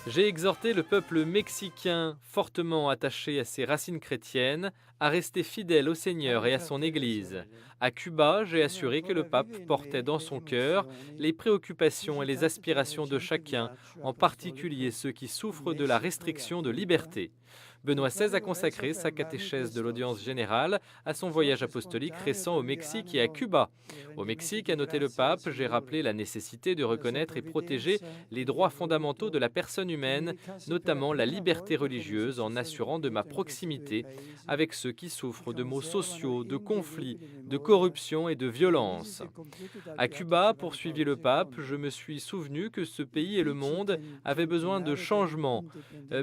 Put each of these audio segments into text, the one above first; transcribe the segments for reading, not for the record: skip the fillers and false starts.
J'ai exhorté le peuple mexicain, fortement attaché à ses racines chrétiennes, à rester fidèle au Seigneur et à son Église. À Cuba, j'ai assuré que le pape portait dans son cœur les préoccupations et les aspirations de chacun, en particulier ceux qui souffrent de la restriction de liberté. Benoît XVI a consacré sa catéchèse de l'audience générale à son voyage apostolique récent au Mexique et à Cuba. Au Mexique, a noté le pape, j'ai rappelé la nécessité de reconnaître et protéger les droits fondamentaux de la personne humaine, notamment la liberté religieuse, en assurant de ma proximité avec ceux qui souffrent de maux sociaux, de conflits, de corruption et de violence. À Cuba, poursuivit le pape, je me suis souvenu que ce pays et le monde avaient besoin de changements,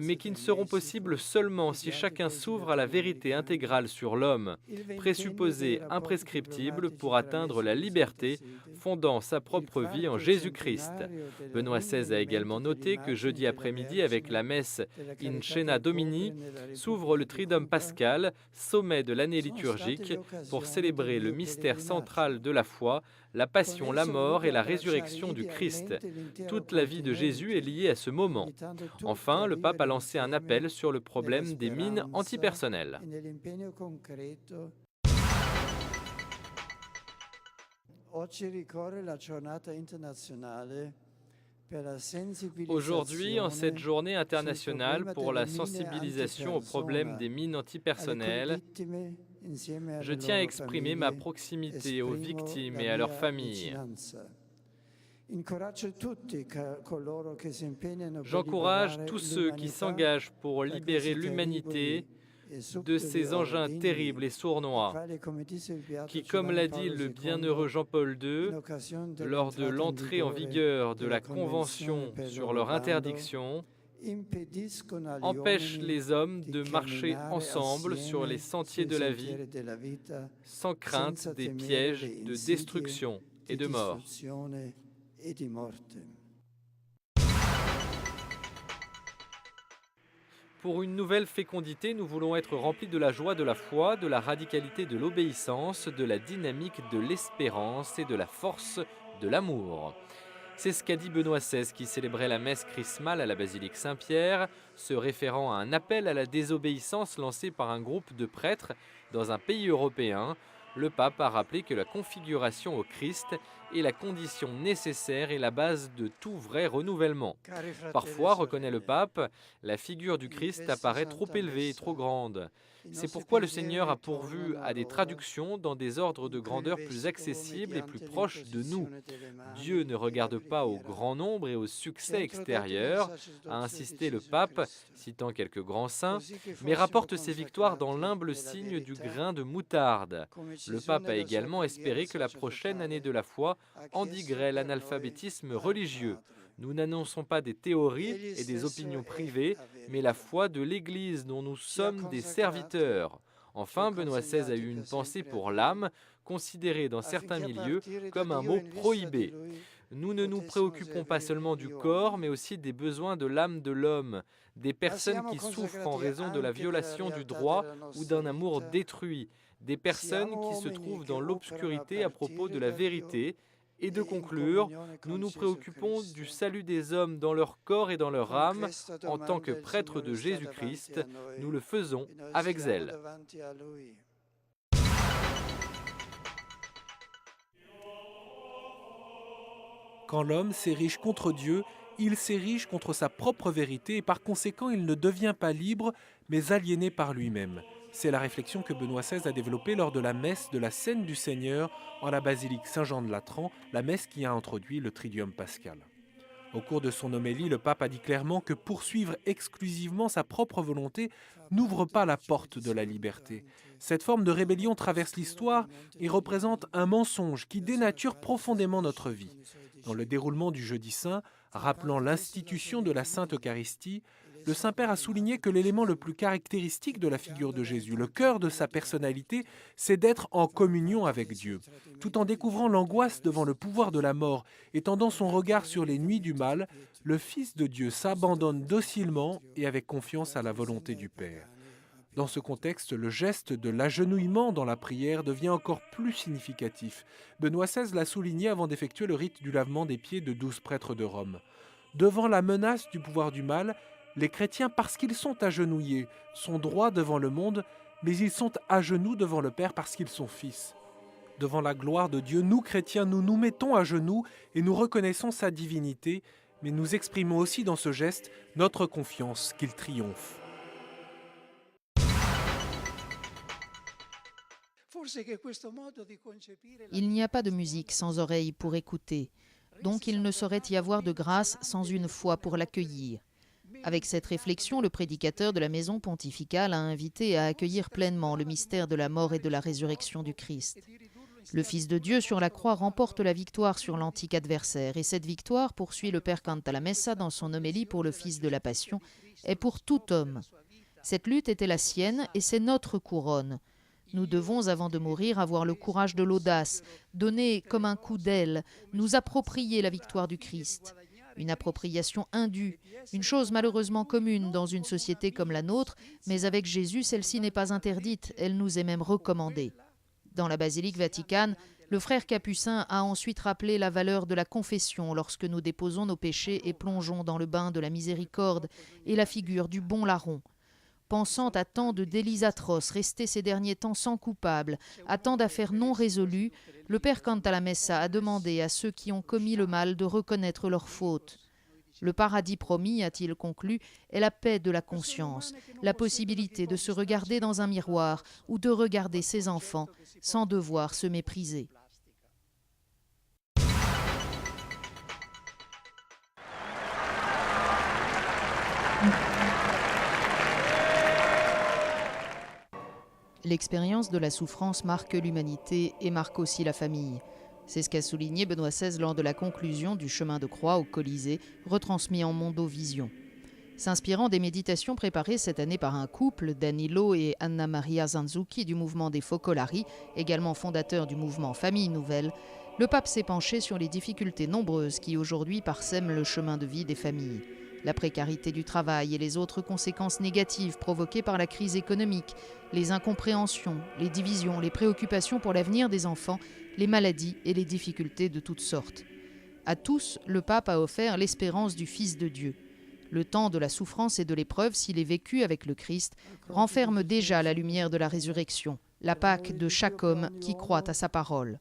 mais qui ne seront possibles seulement si chacun s'ouvre à la vérité intégrale sur l'homme, présupposé imprescriptible pour atteindre la liberté, fondant sa propre vie en Jésus-Christ. Benoît XVI a également noté que jeudi après-midi, avec la messe In Scena Domini, s'ouvre le Triduum pascal, sommet de l'année liturgique, pour célébrer le mystère central de la foi, la passion, la mort et la résurrection du Christ. Toute la vie de Jésus est liée à ce moment. Enfin, le pape a lancé un appel sur le problème des mines antipersonnelles. Aujourd'hui, en cette journée internationale pour la sensibilisation au problème des mines antipersonnelles, je tiens à exprimer ma proximité aux victimes et à leurs familles. J'encourage tous ceux qui s'engagent pour libérer l'humanité de ces engins terribles et sournois, qui, comme l'a dit le bienheureux Jean-Paul II, lors de l'entrée en vigueur de la Convention sur leur interdiction, empêchent les hommes de marcher ensemble sur les sentiers de la vie, sans crainte des pièges de destruction et de mort. Pour une nouvelle fécondité, nous voulons être remplis de la joie de la foi, de la radicalité de l'obéissance, de la dynamique de l'espérance et de la force de l'amour. C'est ce qu'a dit Benoît XVI qui célébrait la messe chrismale à la basilique Saint-Pierre, se référant à un appel à la désobéissance lancé par un groupe de prêtres dans un pays européen. Le pape a rappelé que la configuration au Christ est la condition nécessaire et la base de tout vrai renouvellement. Parfois, reconnaît le pape, la figure du Christ apparaît trop élevée et trop grande. C'est pourquoi le Seigneur a pourvu à des traductions dans des ordres de grandeur plus accessibles et plus proches de nous. Dieu ne regarde pas au grand nombre et au succès extérieur, a insisté le pape, citant quelques grands saints, mais rapporte ses victoires dans l'humble signe du grain de moutarde. Le pape a également espéré que la prochaine année de la foi endiguerait l'analphabétisme religieux. Nous n'annonçons pas des théories et des opinions privées, mais la foi de l'Église dont nous sommes des serviteurs. Enfin, Benoît XVI a eu une pensée pour l'âme, considérée dans certains milieux comme un mot prohibé. Nous ne nous préoccupons pas seulement du corps, mais aussi des besoins de l'âme de l'homme, des personnes qui souffrent en raison de la violation du droit ou d'un amour détruit, des personnes qui se trouvent dans l'obscurité à propos de la vérité, et de conclure, nous nous préoccupons du salut des hommes dans leur corps et dans leur âme. En tant que prêtres de Jésus-Christ, nous le faisons avec zèle. Quand l'homme s'érige contre Dieu, il s'érige contre sa propre vérité et par conséquent il ne devient pas libre, mais aliéné par lui-même. C'est la réflexion que Benoît XVI a développée lors de la messe de la Scène du Seigneur en la basilique Saint-Jean-de-Latran, la messe qui a introduit le Triduum pascal. Au cours de son homélie, le pape a dit clairement que poursuivre exclusivement sa propre volonté n'ouvre pas la porte de la liberté. Cette forme de rébellion traverse l'histoire et représente un mensonge qui dénature profondément notre vie. Dans le déroulement du Jeudi Saint, rappelant l'institution de la Sainte Eucharistie, le Saint-Père a souligné que l'élément le plus caractéristique de la figure de Jésus, le cœur de sa personnalité, c'est d'être en communion avec Dieu. Tout en découvrant l'angoisse devant le pouvoir de la mort et tendant son regard sur les nuits du mal, le Fils de Dieu s'abandonne docilement et avec confiance à la volonté du Père. Dans ce contexte, le geste de l'agenouillement dans la prière devient encore plus significatif. Benoît XVI l'a souligné avant d'effectuer le rite du lavement des pieds de 12 prêtres de Rome. Devant la menace du pouvoir du mal, les chrétiens, parce qu'ils sont agenouillés, sont droits devant le monde, mais ils sont à genoux devant le Père parce qu'ils sont fils. Devant la gloire de Dieu, nous chrétiens, nous nous mettons à genoux et nous reconnaissons sa divinité, mais nous exprimons aussi dans ce geste notre confiance qu'il triomphe. Il n'y a pas de musique sans oreille pour écouter, donc il ne saurait y avoir de grâce sans une foi pour l'accueillir. Avec cette réflexion, le prédicateur de la maison pontificale a invité à accueillir pleinement le mystère de la mort et de la résurrection du Christ. Le Fils de Dieu sur la croix remporte la victoire sur l'antique adversaire, et cette victoire, poursuit le Père Cantalamessa dans son homélie pour le Fils de la Passion, est pour tout homme. Cette lutte était la sienne et c'est notre couronne. Nous devons, avant de mourir, avoir le courage de l'audace, donner comme un coup d'aile, nous approprier la victoire du Christ. Une appropriation indue, une chose malheureusement commune dans une société comme la nôtre, mais avec Jésus, celle-ci n'est pas interdite, elle nous est même recommandée. Dans la basilique vaticane, le frère Capucin a ensuite rappelé la valeur de la confession lorsque nous déposons nos péchés et plongeons dans le bain de la miséricorde, et la figure du bon larron. Pensant à tant de délits atroces restés ces derniers temps sans coupable, à tant d'affaires non résolues, le Père Cantalamessa a demandé à ceux qui ont commis le mal de reconnaître leurs fautes. Le paradis promis, a-t-il conclu, est la paix de la conscience, la possibilité de se regarder dans un miroir ou de regarder ses enfants sans devoir se mépriser. L'expérience de la souffrance marque l'humanité et marque aussi la famille. C'est ce qu'a souligné Benoît XVI lors de la conclusion du chemin de croix au Colisée, retransmis en Mondovision. S'inspirant des méditations préparées cette année par un couple, Danilo et Anna Maria Zanzucchi du mouvement des Focolari, également fondateur du mouvement Famille Nouvelle, le pape s'est penché sur les difficultés nombreuses qui aujourd'hui parsèment le chemin de vie des familles. La précarité du travail et les autres conséquences négatives provoquées par la crise économique, les incompréhensions, les divisions, les préoccupations pour l'avenir des enfants, les maladies et les difficultés de toutes sortes. À tous, le pape a offert l'espérance du Fils de Dieu. Le temps de la souffrance et de l'épreuve, s'il est vécu avec le Christ, renferme déjà la lumière de la résurrection, la Pâque de chaque homme qui croit à sa parole.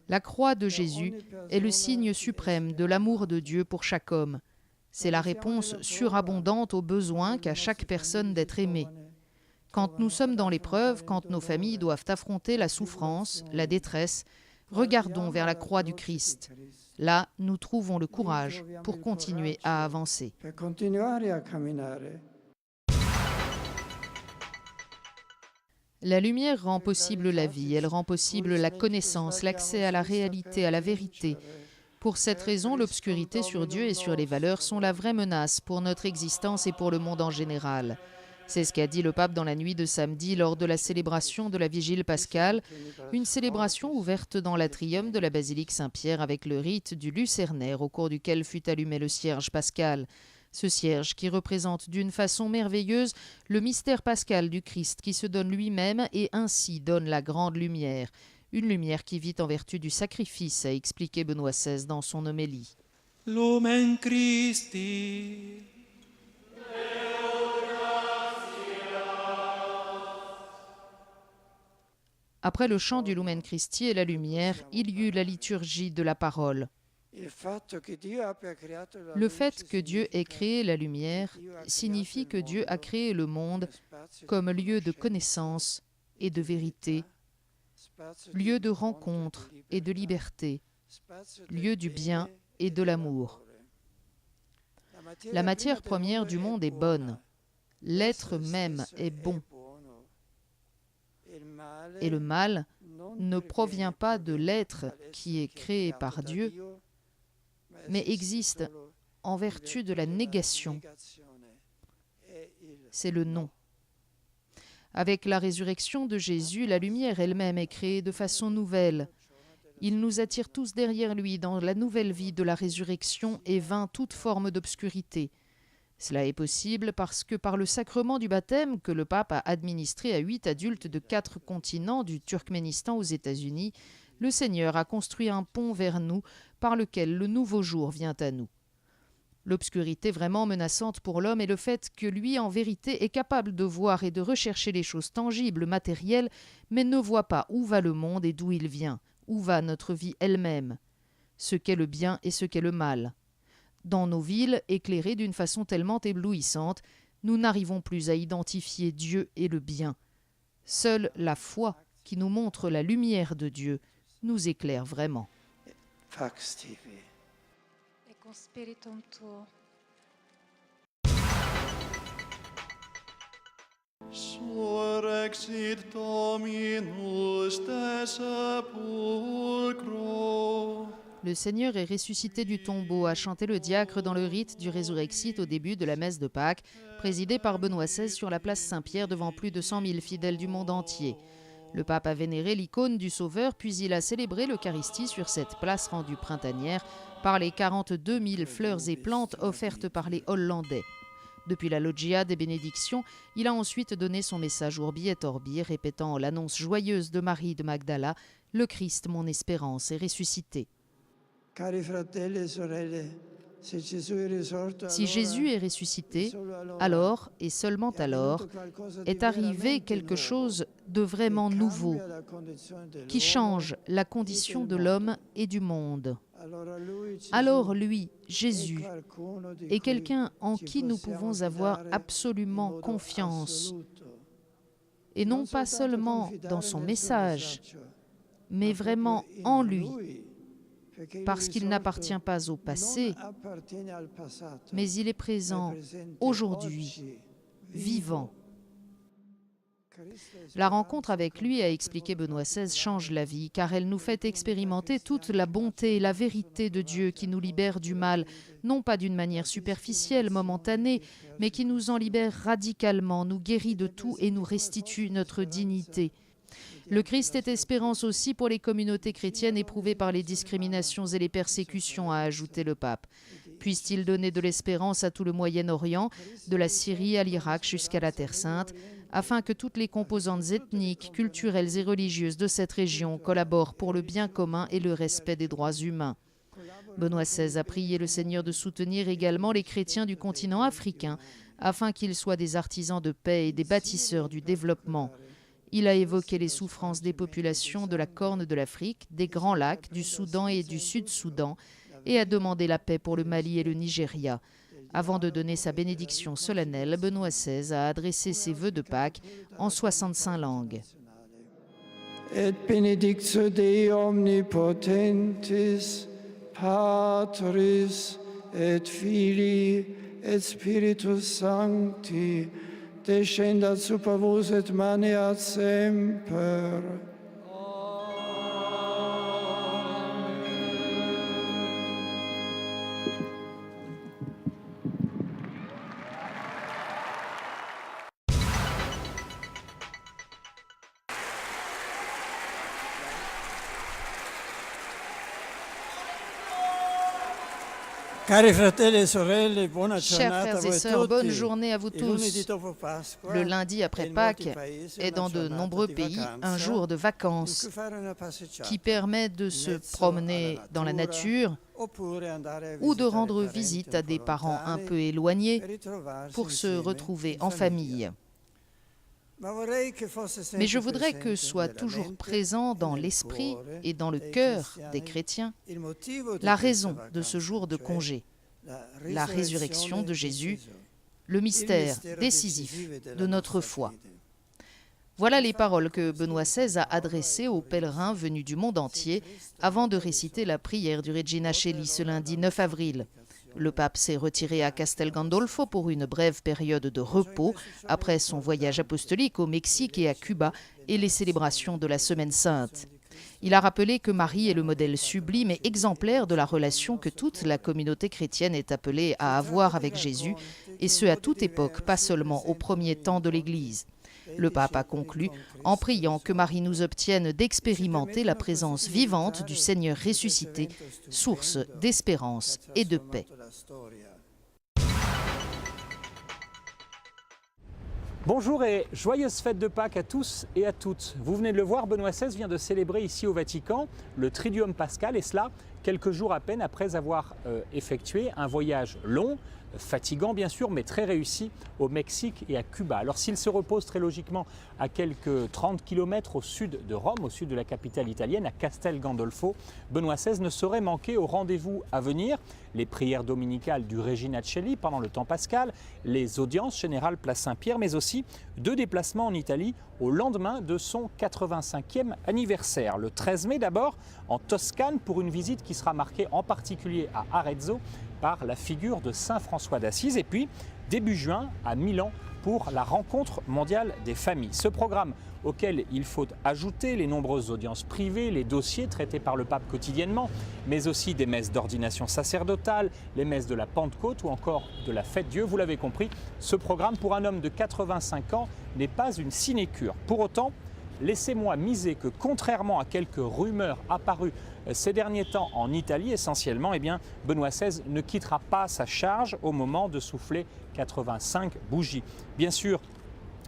La croix de Jésus est le signe suprême de l'amour de Dieu pour chaque homme. C'est la réponse surabondante aux besoins qu'a chaque personne d'être aimée. Quand nous sommes dans l'épreuve, quand nos familles doivent affronter la souffrance, la détresse, regardons vers la croix du Christ. Là, nous trouvons le courage pour continuer à avancer. La lumière rend possible la vie, elle rend possible la connaissance, l'accès à la réalité, à la vérité. Pour cette raison, l'obscurité sur Dieu et sur les valeurs sont la vraie menace pour notre existence et pour le monde en général. C'est ce qu'a dit le pape dans la nuit de samedi lors de la célébration de la Vigile pascale, une célébration ouverte dans l'atrium de la basilique Saint-Pierre avec le rite du lucernaire au cours duquel fut allumé le cierge pascal. Ce cierge qui représente d'une façon merveilleuse le mystère pascal du Christ qui se donne lui-même et ainsi donne la grande lumière. Une lumière qui vit en vertu du sacrifice, a expliqué Benoît XVI dans son homélie. Lumen Christi. Après le chant du Lumen Christi et la lumière, il y eut la liturgie de la parole. Le fait que Dieu ait créé la lumière signifie que Dieu a créé le monde comme lieu de connaissance et de vérité, lieu de rencontre et de liberté, lieu du bien et de l'amour. La matière première du monde est bonne, l'être même est bon. Et le mal ne provient pas de l'être qui est créé par Dieu, mais existe en vertu de la négation. C'est le non. Avec la résurrection de Jésus, la lumière elle-même est créée de façon nouvelle. Il nous attire tous derrière lui dans la nouvelle vie de la résurrection et vainc toute forme d'obscurité. Cela est possible parce que par le sacrement du baptême que le pape a administré à 8 adultes de 4 continents, du Turkménistan aux États-Unis, le Seigneur a construit un pont vers nous par lequel le nouveau jour vient à nous. L'obscurité vraiment menaçante pour l'homme est le fait que lui, en vérité, est capable de voir et de rechercher les choses tangibles, matérielles, mais ne voit pas où va le monde et d'où il vient, où va notre vie elle-même, ce qu'est le bien et ce qu'est le mal. Dans nos villes, éclairées d'une façon tellement éblouissante, nous n'arrivons plus à identifier Dieu et le bien. Seule la foi, qui nous montre la lumière de Dieu, nous éclaire vraiment. Pax tibi. Et con spiritum tuo. Surrexit Dominus de sepulchro. Le Seigneur est ressuscité du tombeau, a chanté le diacre dans le rite du Résurrexit au début de la messe de Pâques, présidée par Benoît XVI sur la place Saint-Pierre devant plus de 100 000 fidèles du monde entier. Le pape a vénéré l'icône du Sauveur, puis il a célébré l'Eucharistie sur cette place rendue printanière par les 42 000 fleurs et plantes offertes par les Hollandais. Depuis la loggia des bénédictions, il a ensuite donné son message Urbi et Orbi, répétant l'annonce joyeuse de Marie de Magdala, « Le Christ, mon espérance, est ressuscité ». Cari fratelli e sorelle, si Jésus est ressuscité, alors, et seulement alors, est arrivé quelque chose de vraiment nouveau, qui change la condition de l'homme et du monde. Alors lui, Jésus, est quelqu'un en qui nous pouvons avoir absolument confiance, et non pas seulement dans son message, mais vraiment en lui, parce qu'il n'appartient pas au passé, mais il est présent aujourd'hui, vivant. La rencontre avec lui, a expliqué Benoît XVI, change la vie, car elle nous fait expérimenter toute la bonté et la vérité de Dieu qui nous libère du mal, non pas d'une manière superficielle, momentanée, mais qui nous en libère radicalement, nous guérit de tout et nous restitue notre dignité. Le Christ est espérance aussi pour les communautés chrétiennes éprouvées par les discriminations et les persécutions, a ajouté le pape. Puisse-t-il donner de l'espérance à tout le Moyen-Orient, de la Syrie à l'Irak jusqu'à la Terre Sainte, afin que toutes les composantes ethniques, culturelles et religieuses de cette région collaborent pour le bien commun et le respect des droits humains. Benoît XVI a prié le Seigneur de soutenir également les chrétiens du continent africain, afin qu'ils soient des artisans de paix et des bâtisseurs du développement. Il a évoqué les souffrances des populations de la Corne de l'Afrique, des Grands Lacs, du Soudan et du Sud-Soudan, et a demandé la paix pour le Mali et le Nigeria. Avant de donner sa bénédiction solennelle, Benoît XVI a adressé ses vœux de Pâques en 65 langues. Et benedictio Dei omnipotentis, Patris et Filii et Spiritus Sancti, descendat super vos et maneat semper. Cari fratelli e sorelle, buona Chers giornata a frères et voi sœurs, bonne tutti. journée à vous Il lunedì tous. dopo Pasqua, Le lundi après in molti Pâques paesi est una dans de giornata nombreux di pays vacanza un jour de in vacances cui fare una passeggiata, qui permet de se promener dans la nature oppure andare a ou de visitare rendre parenti visite à des parents un lontani peu éloignés e ritrovarsi pour se insieme retrouver in en famiglia. famille. Ma vorrei che fosse sempre Mais je voudrais presente que soit nella toujours mente présent e dans nel l'esprit cuore et dans le dei cœur cristiani des chrétiens il motivo di la questa raison de vacanza, ce jour de cioè congé, la résurrection de Jésus, Gesù. le Il mystère mistero décisif decisivo della de notre nostra foi. fede. Voilà les paroles que Benoît XVI a adressées aux pèlerins venus du monde entier avant de réciter la prière du Regina Coeli ce lundi 9 avril. Le pape s'est retiré à Castel Gandolfo pour une brève période de repos après son voyage apostolique au Mexique et à Cuba et les célébrations de la Semaine Sainte. Il a rappelé que Marie est le modèle sublime et exemplaire de la relation que toute la communauté chrétienne est appelée à avoir avec Jésus, et ce à toute époque, pas seulement au premier temps de l'Église. Le pape a conclu en priant que Marie nous obtienne d'expérimenter la présence vivante du Seigneur ressuscité, source d'espérance et de paix. Bonjour et joyeuse fête de Pâques à tous et à toutes. Vous venez de le voir, Benoît XVI vient de célébrer ici au Vatican le Triduum Pascal, et cela quelques jours à peine après avoir effectué un voyage long, fatigant bien sûr, mais très réussi au Mexique et à Cuba. Alors s'il se repose très logiquement à quelques 30 km au sud de Rome, au sud de la capitale italienne, à Castel Gandolfo, Benoît XVI ne saurait manquer au rendez-vous à venir, les prières dominicales du Regina Coeli pendant le temps pascal, les audiences générales place Saint-Pierre, mais aussi 2 déplacements en Italie au lendemain de son 85e anniversaire. Le 13 mai d'abord en Toscane pour une visite qui sera marquée en particulier à Arezzo par la figure de Saint François d'Assise, et puis début juin à Milan pour la rencontre mondiale des familles. Ce programme auquel il faut ajouter les nombreuses audiences privées, les dossiers traités par le pape quotidiennement, mais aussi des messes d'ordination sacerdotale, les messes de la Pentecôte ou encore de la Fête Dieu. Vous l'avez compris, ce programme pour un homme de 85 ans n'est pas une sinécure. Pour autant, laissez-moi miser que contrairement à quelques rumeurs apparues ces derniers temps en Italie essentiellement, eh bien, Benoît XVI ne quittera pas sa charge au moment de souffler 85 bougies. Bien sûr,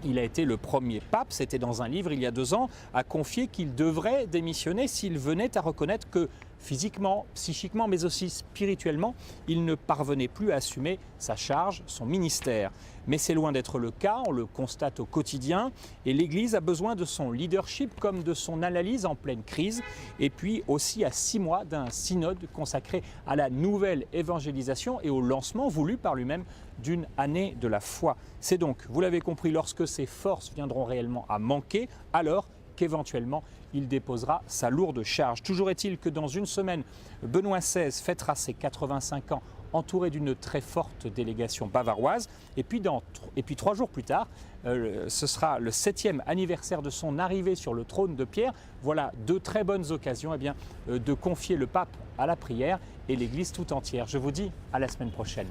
il a été le premier pape, c'était dans un livre il y a 2 ans, à confier qu'il devrait démissionner s'il venait à reconnaître que physiquement, psychiquement, mais aussi spirituellement, il ne parvenait plus à assumer sa charge, son ministère. Mais c'est loin d'être le cas, on le constate au quotidien, et l'Église a besoin de son leadership comme de son analyse en pleine crise, et puis aussi à 6 mois d'un synode consacré à la nouvelle évangélisation et au lancement voulu par lui-même d'une année de la foi. C'est donc, vous l'avez compris, lorsque ses forces viendront réellement à manquer, alors qu'éventuellement il déposera sa lourde charge. Toujours est-il que dans une semaine, Benoît XVI fêtera ses 85 ans entouré d'une très forte délégation bavaroise. Et puis 3 jours plus tard, ce sera le 7e anniversaire de son arrivée sur le trône de pierre. Voilà 2 très bonnes occasions de confier le pape à la prière et l'Église tout entière. Je vous dis à la semaine prochaine.